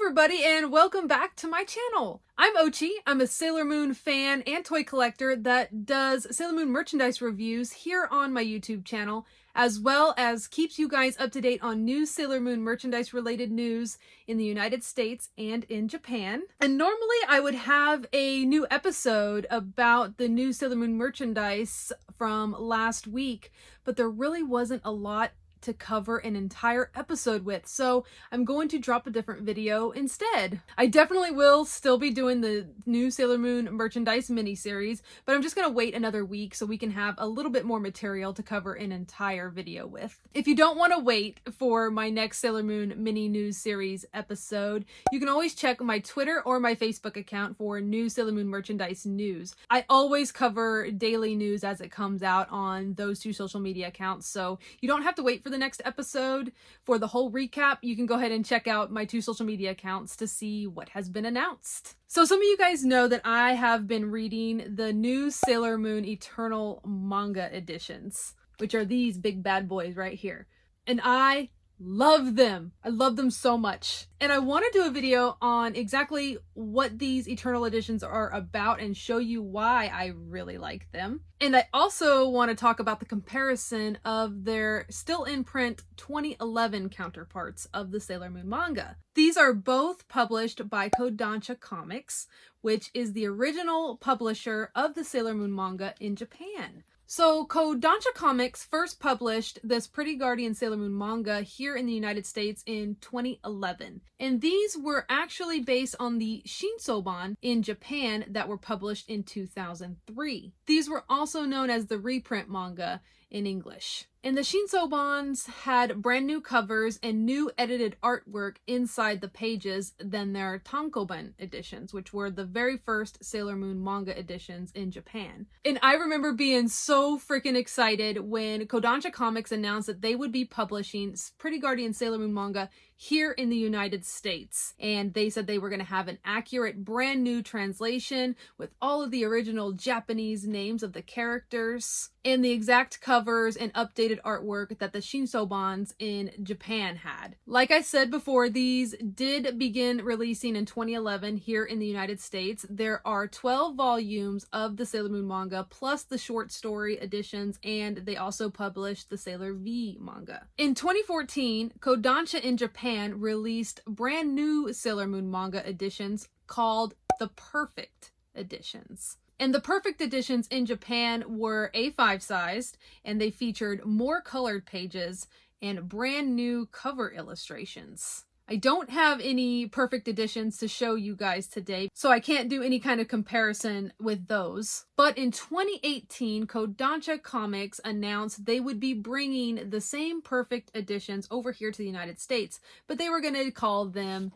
everybody, and welcome back to my channel. I'm Ochi. I'm a Sailor Moon fan and toy collector that does Sailor Moon merchandise reviews here on my YouTube channel, as well as keeps you guys up to date on new Sailor Moon merchandise related news in the United States and in Japan. And normally I would have a new episode about the new Sailor Moon merchandise from last week, but there really wasn't a lot to cover an entire episode with, so I'm going to drop a different video instead. I definitely will still be doing the new Sailor Moon merchandise mini-series, but I'm just gonna wait another week so we can have a little bit more material to cover an entire video with. If you don't want to wait for my next Sailor Moon mini news series episode, you can always check my Twitter or my Facebook account for new Sailor Moon merchandise news. I always cover daily news as it comes out on those two social media accounts, so you don't have to wait for the next episode for the whole recap. You can go ahead and check out my two social media accounts to see what has been announced. So some of you guys know that I have been reading the new Sailor Moon Eternal manga editions, which are these big bad boys right here. And I love them. I love them so much. And I want to do a video on exactly what these Eternal editions are about and show you why I really like them. And I also want to talk about the comparison of their still in print 2011 counterparts of the Sailor Moon manga. These are both published by Kodansha Comics, which is the original publisher of the Sailor Moon manga in Japan. So Kodansha Comics first published this Pretty Guardian Sailor Moon manga here in the United States in 2011. And these were actually based on the Shinsoban in Japan that were published in 2003. These were also known as the reprint manga in English. And the Shinsobans had brand new covers and new edited artwork inside the pages than their Tankoban editions, which were the very first Sailor Moon manga editions in Japan. And I remember being so freaking excited when Kodansha Comics announced that they would be publishing Pretty Guardian Sailor Moon manga here in the United States. And they said they were going to have an accurate brand new translation with all of the original Japanese names of the characters and the exact covers and updated artwork that the Shinsobans in Japan had. Like I said before, these did begin releasing in 2011 here in the United States. There are 12 volumes of the Sailor Moon manga plus the short story editions, and they also published the Sailor V manga. In 2014, Kodansha in Japan released brand new Sailor Moon manga editions called the Perfect Editions. And the Perfect Editions in Japan were A5 sized, and they featured more colored pages and brand new cover illustrations. I don't have any Perfect Editions to show you guys today, so I can't do any kind of comparison with those. But in 2018, Kodansha Comics announced they would be bringing the same Perfect Editions over here to the United States, but they were going to call them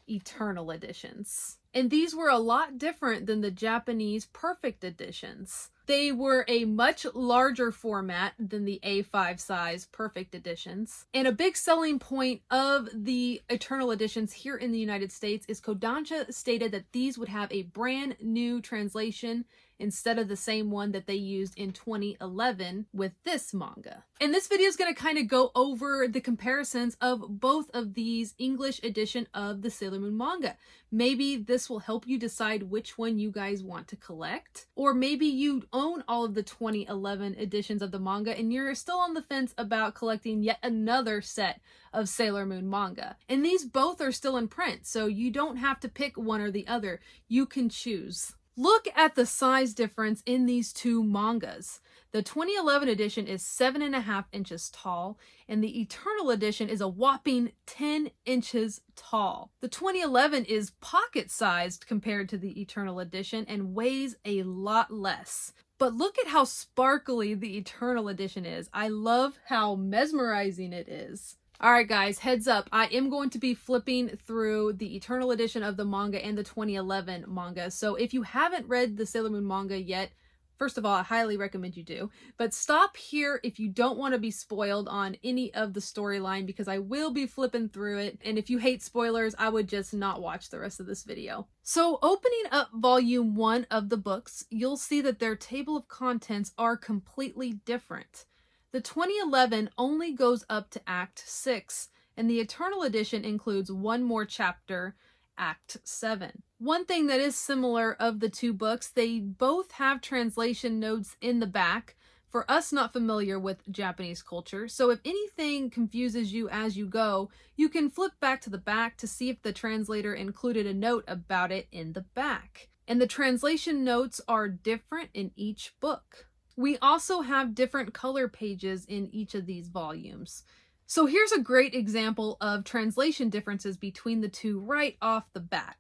Eternal Editions. And these were a lot different than the Japanese Perfect Editions. They were a much larger format than the A5 size Perfect Editions. And a big selling point of the Eternal Editions here in the United States is Kodansha stated that these would have a brand new translation instead of the same one that they used in 2011 with this manga. And this video is going to kind of go over the comparisons of both of these English edition of the Sailor Moon manga. Maybe this will help you decide which one you guys want to collect, or maybe you own all of the 2011 editions of the manga and you're still on the fence about collecting yet another set of Sailor Moon manga. And these both are still in print, so you don't have to pick one or the other. You can choose. Look at the size difference in these two mangas. The 2011 edition is 7.5 inches tall, and the Eternal edition is a whopping 10 inches tall. The 2011 is pocket-sized compared to the Eternal edition and weighs a lot less. But look at how sparkly the Eternal edition is. I love how mesmerizing it is. Alright guys, heads up, I am going to be flipping through the Eternal edition of the manga and the 2011 manga, so if you haven't read the Sailor Moon manga yet, first of all, I highly recommend you do, but stop here if you don't want to be spoiled on any of the storyline, because I will be flipping through it, and if you hate spoilers, I would just not watch the rest of this video. So opening up volume 1 of the books, you'll see that their table of contents are completely different. The 2011 only goes up to Act 6, and the Eternal edition includes one more chapter Act 7. One thing that is similar of the two books, they both have translation notes in the back for us not familiar with Japanese culture. So if anything confuses you as you go, you can flip back to the back to see if the translator included a note about it in the back. And the translation notes are different in each book. We also have different color pages in each of these volumes. So here's a great example of translation differences between the two right off the bat.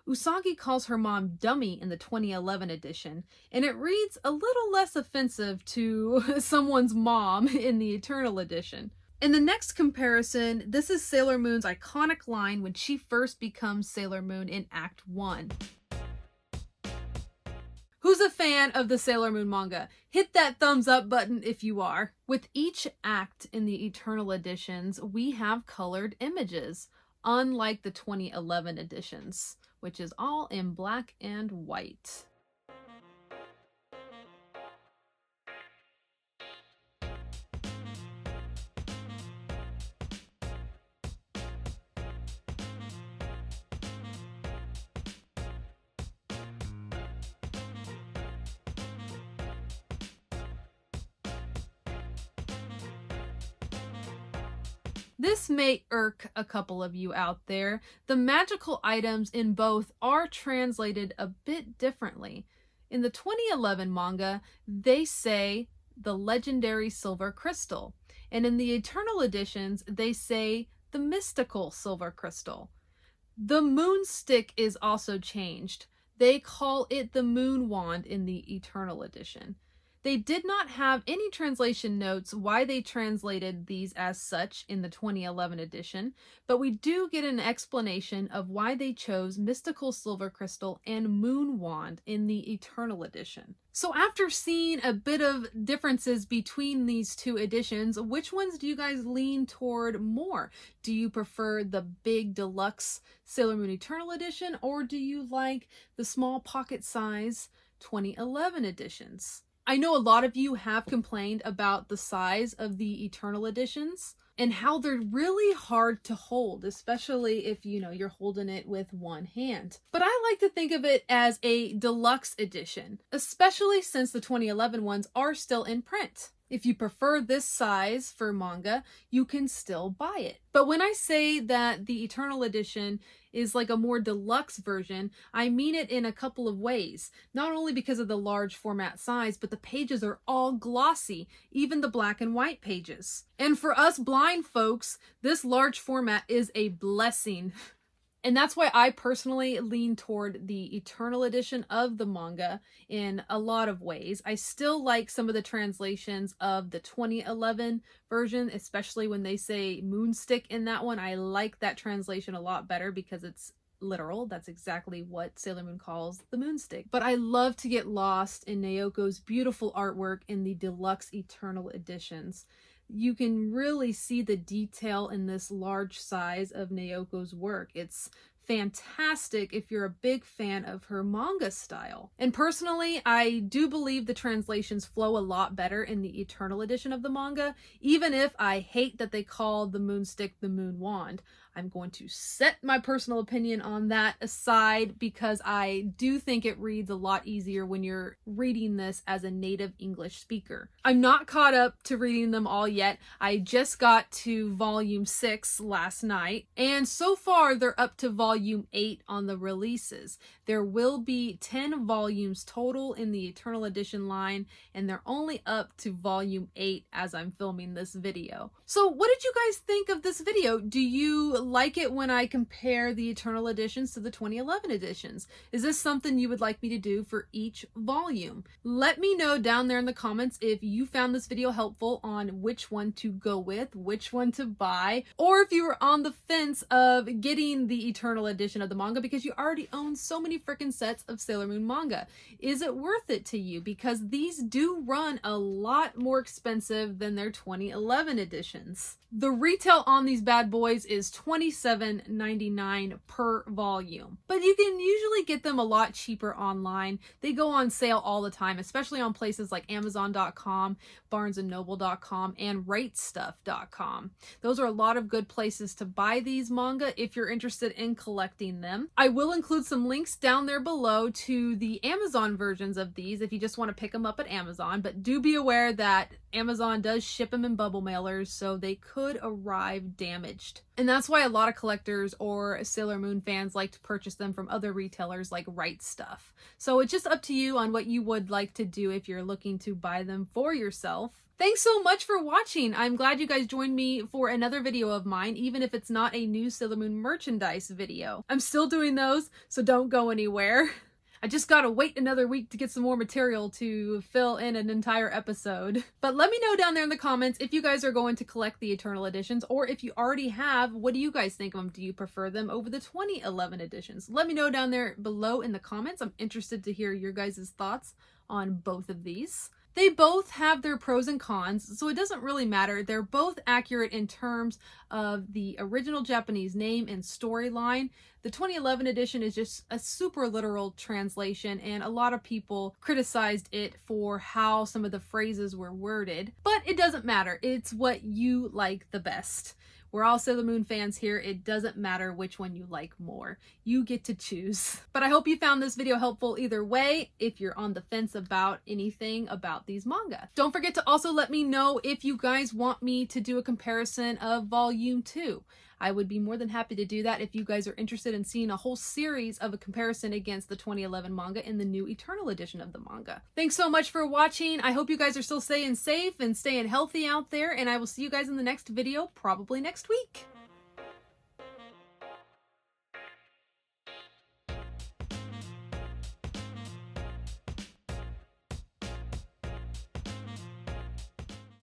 Usagi calls her mom dummy in the 2011 edition, and it reads a little less offensive to someone's mom in the Eternal edition. In the next comparison, this is Sailor Moon's iconic line when she first becomes Sailor Moon in Act 1. Who's a fan of the Sailor Moon manga? Hit that thumbs up button if you are. With each act in the Eternal editions, we have colored images, unlike the 2011 editions, which is all in black and white. This may irk a couple of you out there. The magical items in both are translated a bit differently. In the 2011 manga, they say the legendary silver crystal. And in the Eternal editions, they say the mystical silver crystal. The moon stick is also changed. They call it the moon wand in the Eternal edition. They did not have any translation notes why they translated these as such in the 2011 edition, but we do get an explanation of why they chose Mystical Silver Crystal and Moon Wand in the Eternal edition. So after seeing a bit of differences between these two editions, which ones do you guys lean toward more? Do you prefer the big deluxe Sailor Moon Eternal edition, or do you like the small pocket size 2011 editions? I know a lot of you have complained about the size of the Eternal editions and how they're really hard to hold, especially if, you're holding it with one hand. But I like to think of it as a deluxe edition, especially since the 2011 ones are still in print. If you prefer this size for manga, you can still buy it. But when I say that the Eternal edition is like a more deluxe version, I mean it in a couple of ways. Not only because of the large format size, but the pages are all glossy, even the black and white pages. And for us blind folks, this large format is a blessing. And that's why I personally lean toward the Eternal edition of the manga in a lot of ways. I still like some of the translations of the 2011 version, especially when they say moonstick in that one. I like that translation a lot better because it's literal. That's exactly what Sailor Moon calls the moonstick. But I love to get lost in Naoko's beautiful artwork in the deluxe Eternal editions. You can really see the detail in this large size of Naoko's work. It's fantastic if you're a big fan of her manga style. And personally, I do believe the translations flow a lot better in the Eternal edition of the manga, even if I hate that they call the moonstick the moon wand. I'm going to set my personal opinion on that aside because I do think it reads a lot easier when you're reading this as a native English speaker. I'm not caught up to reading them all yet. I just got to volume 6 last night, and so far they're up to volume 8 on the releases. There will be 10 volumes total in the Eternal edition line, and they're only up to volume 8 as I'm filming this video. So what did you guys think of this video? Do you like it when I compare the Eternal editions to the 2011 editions? Is this something you would like me to do for each volume? Let me know down there in the comments if you found this video helpful on which one to go with, which one to buy, or if you were on the fence of getting the Eternal edition of the manga because you already own so many freaking sets of Sailor Moon manga. Is it worth it to you? Because these do run a lot more expensive than their 2011 editions. The retail on these bad boys is $27.99 per volume, but you can usually get them a lot cheaper online. They go on sale all the time, especially on places like Amazon.com, BarnesandNoble.com, and RateStuff.com. Those are a lot of good places to buy these manga if you're interested in collecting collecting them. I will include some links down there below to the Amazon versions of these if you just want to pick them up at Amazon, but do be aware that Amazon does ship them in bubble mailers, so they could arrive damaged. And that's why a lot of collectors or Sailor Moon fans like to purchase them from other retailers like Right Stuff. So it's just up to you on what you would like to do if you're looking to buy them for yourself. Thanks so much for watching. I'm glad you guys joined me for another video of mine, even if it's not a new Sailor Moon merchandise video. I'm still doing those, so don't go anywhere. I just gotta wait another week to get some more material to fill in an entire episode. But let me know down there in the comments if you guys are going to collect the Eternal editions, or if you already have, what do you guys think of them? Do you prefer them over the 2011 editions? Let me know down there below in the comments. I'm interested to hear your guys' thoughts on both of these. They both have their pros and cons, so it doesn't really matter. They're both accurate in terms of the original Japanese name and storyline. The 2011 edition is just a super literal translation, and a lot of people criticized it for how some of the phrases were worded. But it doesn't matter. It's what you like the best. We're all Sailor Moon fans here. It doesn't matter which one you like more. You get to choose. But I hope you found this video helpful either way if you're on the fence about anything about these manga. Don't forget to also let me know if you guys want me to do a comparison of Volume 2. I would be more than happy to do that if you guys are interested in seeing a whole series of a comparison against the 2011 manga and the new Eternal edition of the manga. Thanks so much for watching. I hope you guys are still staying safe and staying healthy out there, and I will see you guys in the next video, probably next week.